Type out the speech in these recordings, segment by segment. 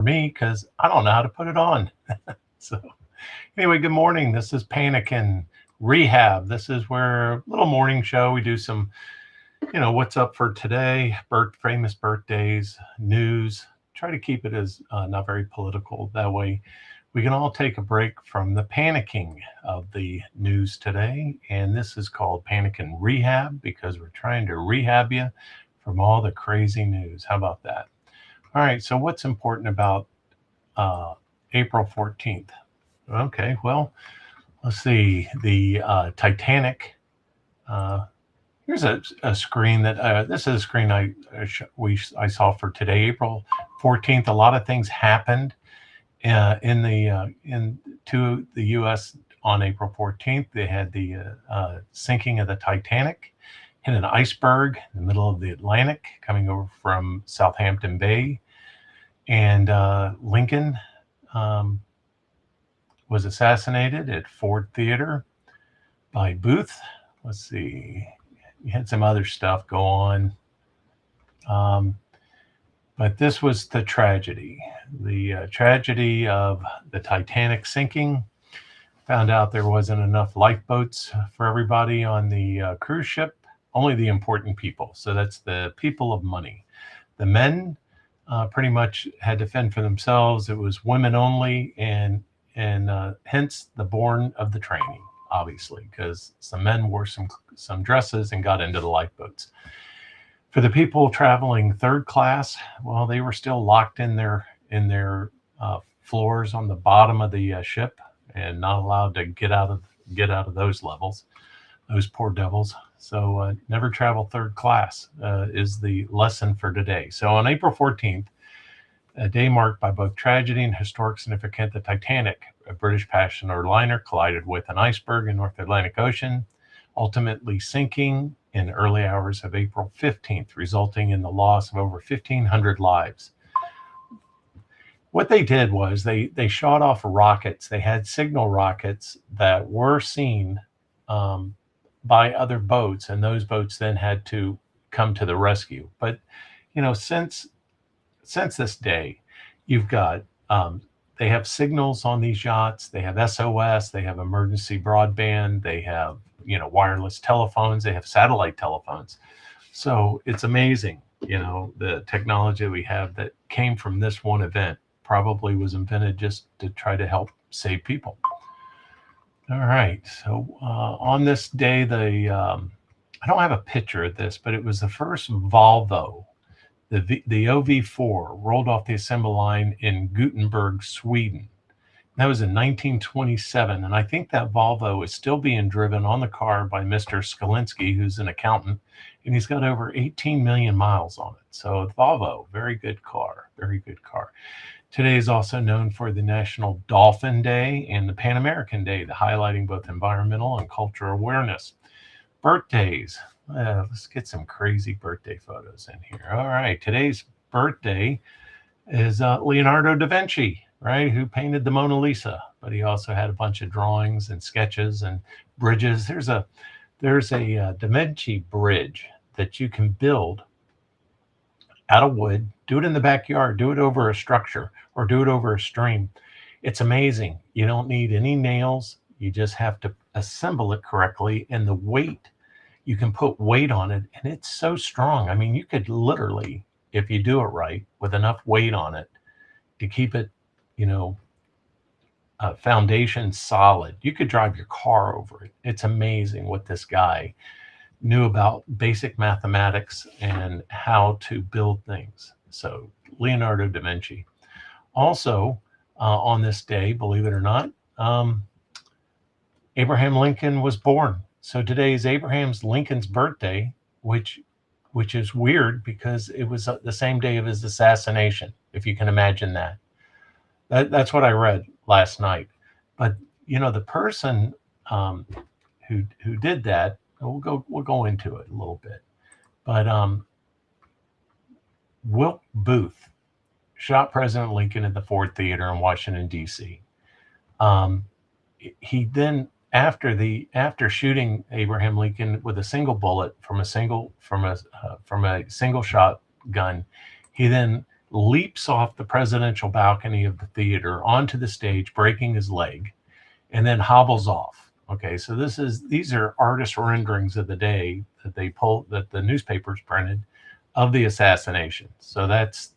me because I don't know how to put it on. So, anyway, good morning. This is Panicking Rehab. This is where little morning show. We do some, what's up for today, famous birthdays, news. Try to keep it as not very political. That way, we can all take a break from the panicking of the news today. And this is called Panicking Rehab because we're trying to rehab you from all the crazy news. How about that? All right. So, what's important about uh, April 14th? Okay. Well, let's see. The Titanic. Uh, Here's a screen that this is a screen I saw for today, April 14th. A lot of things happened into the U.S. on April 14th. They had the sinking of the Titanic, hit an iceberg in the middle of the Atlantic, coming over from Southampton Bay, and Lincoln was assassinated at Ford Theater by Booth. Let's see. You had some other stuff go on. But this was the tragedy of the Titanic sinking. Found out there wasn't enough lifeboats for everybody on the cruise ship, only the important people. So that's the people of money. The men pretty much had to fend for themselves. It was women only, and hence the born of the training, obviously, because some men wore some dresses and got into the lifeboats. For the people traveling third class, well, they were still locked in their floors on the bottom of the ship and not allowed to get out of those levels, those poor devils. So never travel third class is the lesson for today. So on April 14th, a day marked by both tragedy and historic significance, the Titanic, a British passenger liner, collided with an iceberg in North Atlantic Ocean, ultimately sinking in early hours of April 15th, resulting in the loss of over 1,500 lives. What they did was they shot off rockets. They had signal rockets that were seen by other boats, and those boats then had to come to the rescue. But since this day, you've got they have signals on these yachts. They have SOS. They have emergency broadband. They have wireless telephones. They have satellite telephones. So it's amazing, the technology we have that came from this one event probably was invented just to try to help save people. All right. So on this day, I don't have a picture of this, but it was the first Volvo. The OV4 rolled off the assembly line in Gothenburg, Sweden. That was in 1927, and I think that Volvo is still being driven on the car by Mr. Skalinsky, who's an accountant, and he's got over 18 million miles on it. So Volvo, very good car, very good car. Today is also known for the National Dolphin Day and the Pan American Day, highlighting both environmental and cultural awareness. Birthdays. Let's get some crazy birthday photos in here. All right, today's birthday is Leonardo da Vinci, right? Who painted the Mona Lisa, but he also had a bunch of drawings and sketches and bridges. There's a Da Vinci bridge that you can build out of wood, do it in the backyard, do it over a structure, or do it over a stream. It's amazing. You don't need any nails. You just have to assemble it correctly, and the weight, you can put weight on it, and it's so strong. I mean, you could literally, if you do it right, with enough weight on it to keep it, foundation solid, you could drive your car over it. It's amazing what this guy knew about basic mathematics and how to build things. So Leonardo da Vinci. Also, on this day, believe it or not, Abraham Lincoln was born. So today is Abraham Lincoln's birthday, which is weird because it was the same day of his assassination, if you can imagine that. That's what I read last night. But the person who did that, we'll go into it a little bit. But Wilt Booth shot President Lincoln at the Ford Theater in Washington, D.C. He then, after shooting Abraham Lincoln with a single bullet from a single shot gun, he then leaps off the presidential balcony of the theater onto the stage, breaking his leg, and then hobbles off. Okay, so these are artist renderings of the day that the newspapers printed of the assassination. So that's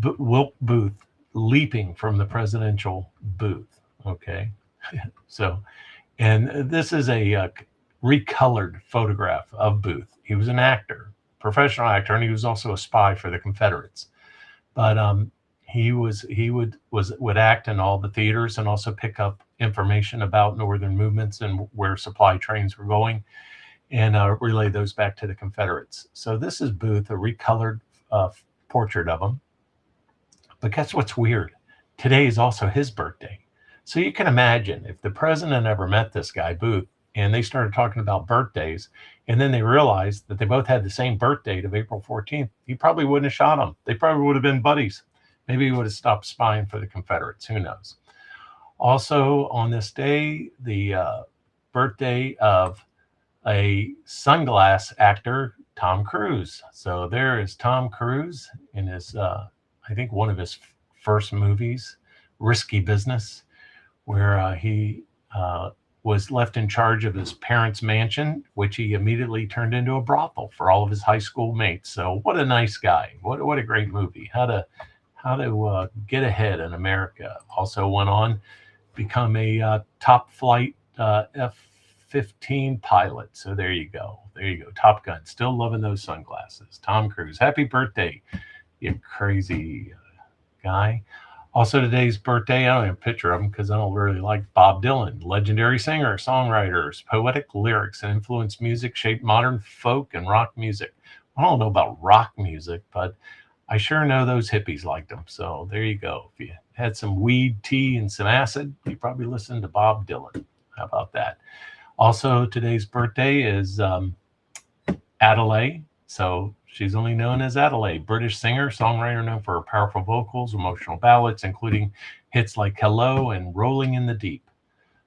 Wilkes Booth leaping from the presidential booth. Okay, so, and this is a recolored photograph of Booth. He was an actor, professional actor, and he was also a spy for the Confederates. But he would act in all the theaters and also pick up information about Northern movements and where supply trains were going, and relay those back to the Confederates. So this is Booth, a recolored portrait of him. But guess what's weird? Today is also his birthday. So you can imagine if the president ever met this guy, Booth, and they started talking about birthdays, and then they realized that they both had the same birth date of April 14th, he probably wouldn't have shot him. They probably would have been buddies. Maybe he would have stopped spying for the Confederates. Who knows? Also on this day, the birthday of a sunglass actor, Tom Cruise. So there is Tom Cruise in his, I think one of his first movies, Risky Business, where he was left in charge of his parents' mansion, which he immediately turned into a brothel for all of his high school mates. So what a nice guy. What a great movie. How to get ahead in America. Also went on become a top flight F-15 pilot. So there you go. Top Gun. Still loving those sunglasses. Tom Cruise. Happy birthday, you crazy guy. Also today's birthday, I don't have a picture of him because I don't really like Bob Dylan. Legendary singer, songwriters, poetic lyrics and influenced music shaped modern folk and rock music. I don't know about rock music, but I sure know those hippies liked him. So there you go. If you had some weed, tea, and some acid, you probably listened to Bob Dylan. How about that? Also today's birthday is Adelaide. So she's only known as Adelaide, British singer, songwriter known for her powerful vocals, emotional ballads, including hits like Hello and Rolling in the Deep.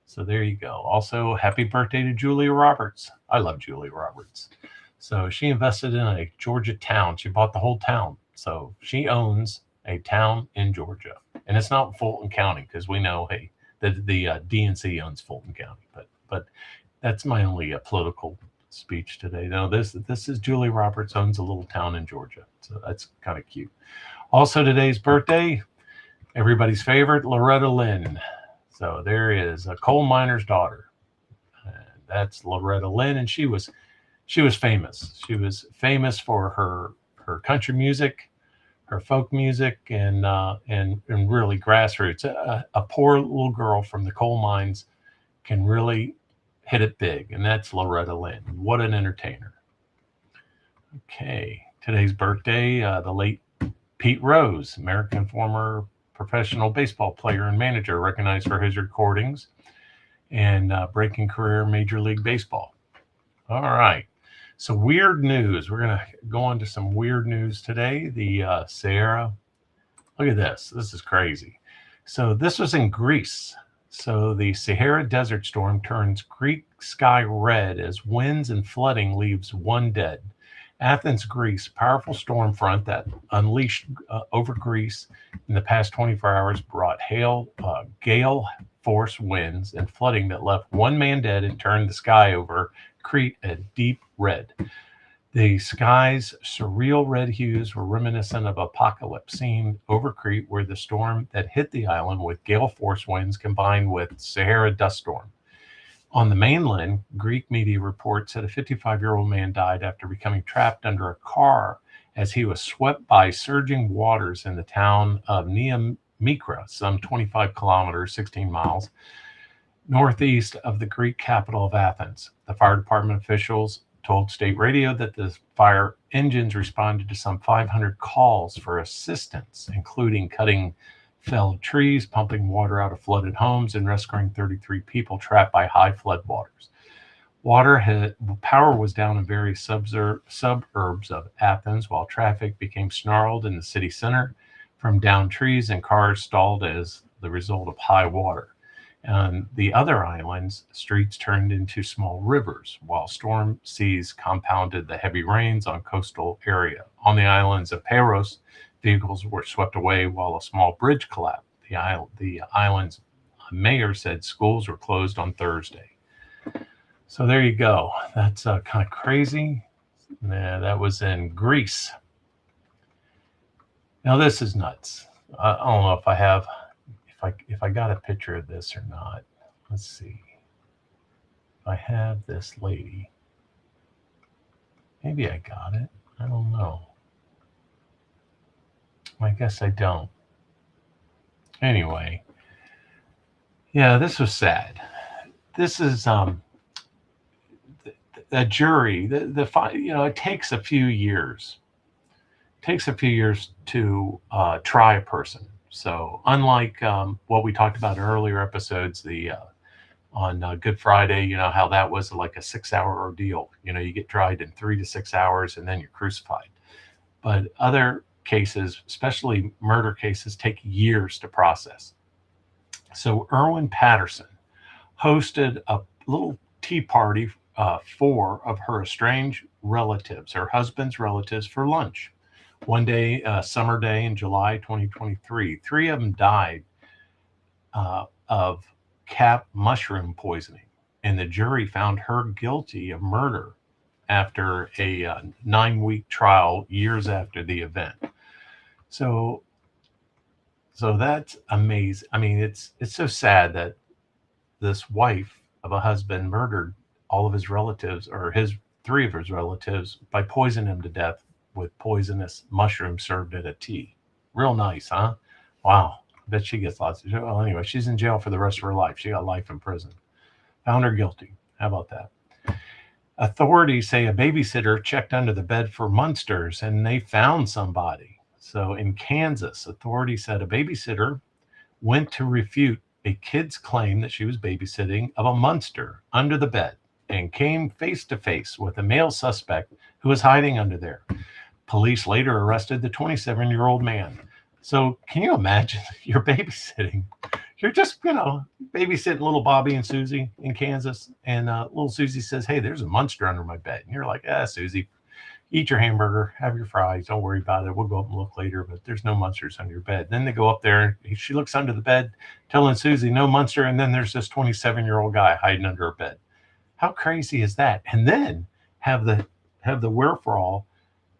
So there you go. Also, happy birthday to Julia Roberts. I love Julia Roberts. So she invested in a Georgia town. She bought the whole town. So she owns a town in Georgia. And it's not Fulton County because we know, hey, the DNC owns Fulton County. But that's my only political speech today. No, this is Julie Roberts owns a little town in Georgia, so that's kind of cute. Also today's birthday, everybody's favorite, Loretta Lynn. So there is a coal miner's daughter, and that's Loretta Lynn, and she was famous. She was famous for her country music, her folk music, and really grassroots. A poor little girl from the coal mines can really hit it big, and that's Loretta Lynn. What an entertainer. Okay, today's birthday, the late Pete Rose, American former professional baseball player and manager, recognized for his recordings and breaking career in Major League Baseball. All right, so weird news. We're going to go on to some weird news today. The Sahara, look at this. This is crazy. So this was in Greece. So the Sahara Desert Storm turns Greek sky red as winds and flooding leaves one dead. Athens, Greece, powerful storm front that unleashed over Greece in the past 24 hours brought hail, gale force winds and flooding that left one man dead and turned the sky over Crete a deep red. The sky's surreal red hues were reminiscent of apocalypse seen over Crete, where the storm that hit the island with gale force winds combined with Sahara dust storm. On the mainland, Greek media reports that a 55-year-old man died after becoming trapped under a car as he was swept by surging waters in the town of Mikra, some 25 kilometers, 16 miles, northeast of the Greek capital of Athens. The fire department officials told state radio that the fire engines responded to some 500 calls for assistance, including cutting felled trees, pumping water out of flooded homes, and rescuing 33 people trapped by high flood waters. Power was down in various suburbs of Athens, while traffic became snarled in the city center from downed trees, and cars stalled as the result of high water. On the other islands, streets turned into small rivers, while storm seas compounded the heavy rains on coastal area. On the islands of Paros, vehicles were swept away while a small bridge collapsed. The island's mayor said schools were closed on Thursday. So there you go. That's kind of crazy. That was in Greece. Now this is nuts. I don't know if I have, if I got a picture of this or not. Let's see. If I have this lady, maybe I got it. I don't know. I guess I don't. Anyway, yeah, this was sad. This is the jury. It takes a few years. It takes a few years to try a person. So unlike what we talked about in earlier episodes, on Good Friday, how that was like a 6-hour ordeal. You get tried in 3 to 6 hours and then you're crucified. But other cases, especially murder cases, take years to process. So Erwin Patterson hosted a little tea party for of her estranged relatives, her husband's relatives, for lunch. One day, summer day in July 2023, 3 of them died of cap mushroom poisoning, and the jury found her guilty of murder after a 9-week trial years after the event. So that's amazing. I mean, it's so sad that this wife of a husband murdered all of his relatives, or 3 of his relatives, by poisoning them to death with poisonous mushrooms served at a tea. Real nice, huh? Wow. I bet she gets lots of. Well, anyway, she's in jail for the rest of her life. She got life in prison. Found her guilty. How about that? Authorities say a babysitter checked under the bed for monsters and they found somebody. So in Kansas, authorities said a babysitter went to refute a kid's claim that she was babysitting of a monster under the bed and came face to face with a male suspect who was hiding under there. Police later arrested the 27-year-old man. So can you imagine you're babysitting? You're just, babysitting little Bobby and Susie in Kansas. And little Susie says, hey, there's a monster under my bed. And you're like, Susie, eat your hamburger, have your fries. Don't worry about it. We'll go up and look later, but there's no monsters under your bed. Then they go up there and she looks under the bed telling Susie no monster. And then there's this 27-year-old guy hiding under her bed. How crazy is that? And then have the wherewithal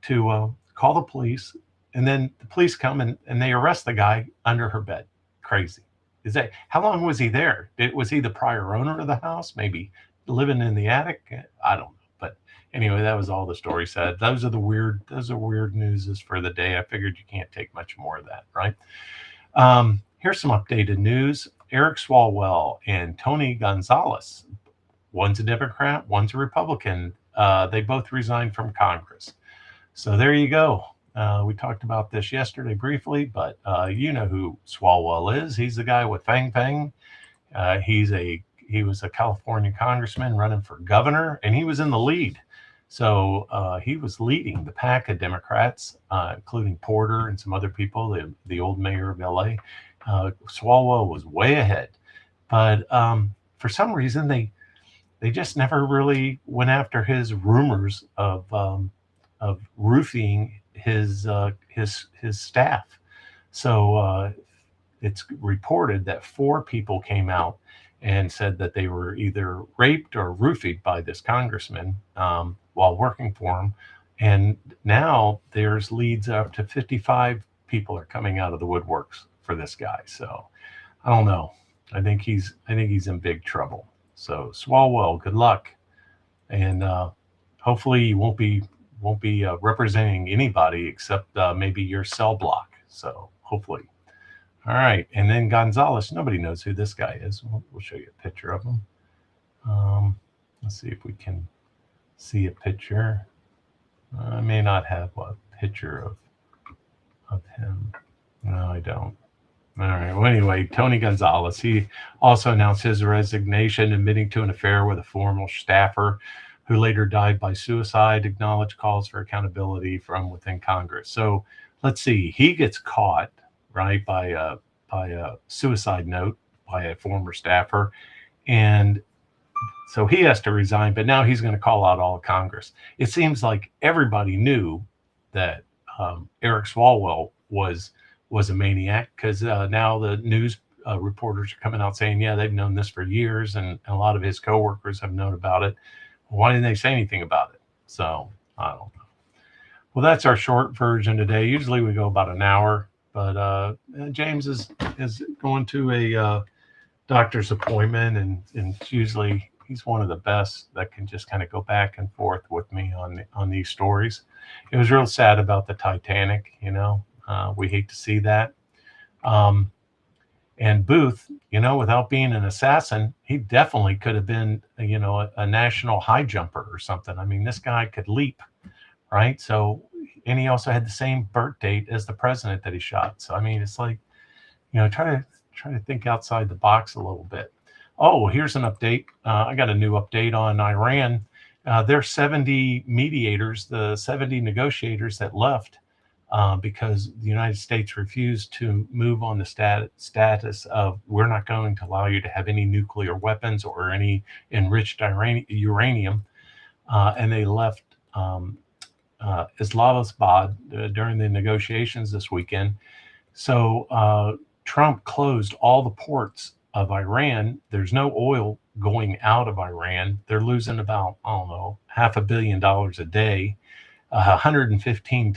to call the police, and then the police come and they arrest the guy under her bed. Crazy. Is that, how long was he there? Was he the prior owner of the house? Maybe living in the attic? I don't know. But anyway, that was all the story said. Those are weird newses for the day. I figured you can't take much more of that, right? Here's some updated news. Eric Swalwell and Tony Gonzalez, one's a Democrat, one's a Republican. They both resigned from Congress. So there you go. We talked about this yesterday briefly, but you know who Swalwell is. He's the guy with Fang Fang. He was a California congressman running for governor, and he was in the lead. So he was leading the pack of Democrats, including Porter and some other people, the old mayor of LA. Swalwell was way ahead. But for some reason, they just never really went after his rumors of roofing his staff. So it's reported that 4 people came out and said that they were either raped or roofied by this congressman while working for him. And now there's leads up to 55 people are coming out of the woodworks for this guy. So I don't know. I think he's in big trouble. So Swalwell, good luck, and hopefully you won't be representing anybody except maybe your cell block. So hopefully. All right, and then Gonzalez. Nobody knows who this guy is. We'll show you a picture of him. Let's see if we can see a picture. I may not have a picture of him. No, I don't. All right. Well, anyway, Tony Gonzalez, he also announced his resignation, admitting to an affair with a former staffer who later died by suicide, acknowledged calls for accountability from within Congress. So let's see. He gets caught, right, by a suicide note by a former staffer. And so he has to resign, but now he's going to call out all of Congress. It seems like everybody knew that Eric Swalwell was a maniac, because now the news reporters are coming out saying, yeah, they've known this for years, and a lot of his coworkers have known about it. Why didn't they say anything about it? So I don't know. Well, that's our short version today. Usually we go about an hour, but James is going to a doctor's appointment, and usually he's one of the best that can just kind of go back and forth with me on these stories. It was real sad about the Titanic, we hate to see that. And Booth, without being an assassin, he definitely could have been, a national high jumper or something. I mean, this guy could leap, right? So, and he also had the same birth date as the president that he shot. So, I mean, it's like, try to think outside the box a little bit. Oh, here's an update. I got a new update on Iran. There's 70 mediators, the 70 negotiators that left because the United States refused to move on the status of, we're not going to allow you to have any nuclear weapons or any enriched uranium. And they left Islamabad during the negotiations this weekend. So Trump closed all the ports of Iran. There's no oil going out of Iran. They're losing about, $500 million a day. 115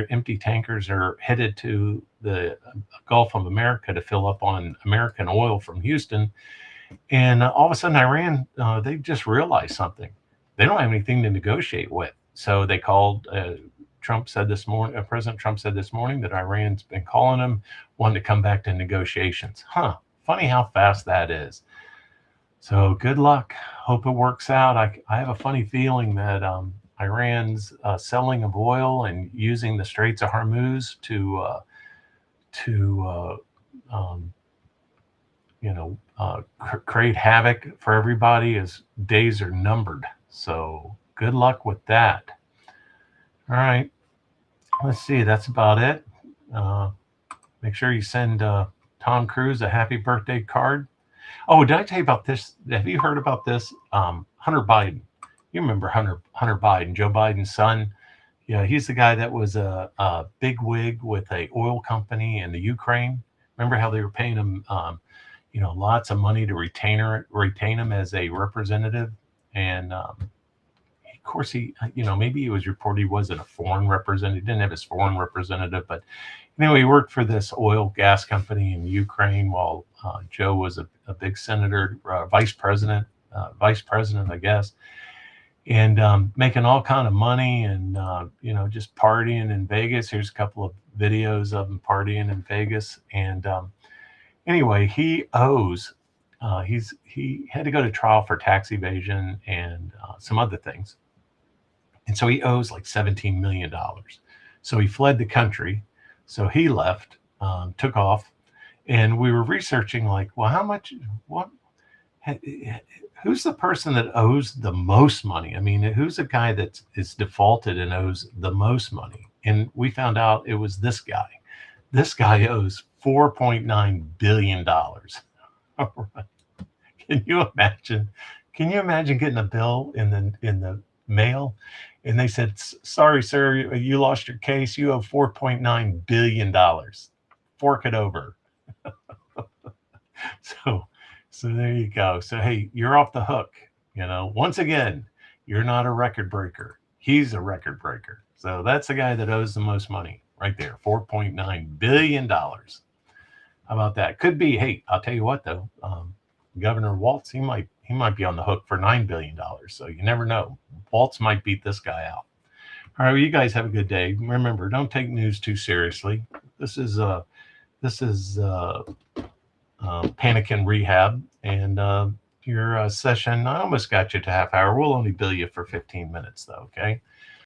empty tankers are headed to the Gulf of America to fill up on American oil from Houston. And all of a sudden, Iran, they've just realized something. They don't have anything to negotiate with. So they called, President Trump said this morning that Iran's been calling him, wanting to come back to negotiations. Funny how fast that is. So good luck. Hope it works out. I have a funny feeling that Iran's selling of oil and using the Straits of Hormuz to create havoc for everybody, as days are numbered. So good luck with that. All right. Let's see. That's about it. Make sure you send Tom Cruise a happy birthday card. Oh, did I tell you about this? Have you heard about this? Hunter Biden. You remember Hunter Biden, Joe Biden's son? Yeah, he's the guy that was a big wig with a oil company in the Ukraine. Remember how they were paying him, lots of money to retain him as a representative? And of course, maybe it was reported he wasn't a foreign representative. He didn't have his foreign representative, but he worked for this oil gas company in Ukraine while Joe was a big senator, vice president, I guess. And making all kind of money and, just partying in Vegas. Here's a couple of videos of him partying in Vegas. And anyway, he owes, he had to go to trial for tax evasion and some other things. And so he owes like $17 million. So he fled the country. So he left, took off. And we were researching who's the person that owes the most money? I mean, who's the guy that is defaulted and owes the most money? And we found out it was this guy. This guy owes $4.9 billion. All right. Can you imagine? Can you imagine getting a bill in the mail, and they said, "Sorry, sir, you lost your case. You owe $4.9 billion. Fork it over." So there you go. So, hey, you're off the hook. Once again, you're not a record breaker. He's a record breaker. So that's the guy that owes the most money right there. $4.9 billion. How about that? Could be, hey, I'll tell you what, though. Governor Walz, he might be on the hook for $9 billion. So you never know. Walz might beat this guy out. All right, well, you guys have a good day. Remember, don't take news too seriously. This is Panic and Rehab, and your session, I almost got you to half hour. We'll only bill you for 15 minutes, though, okay?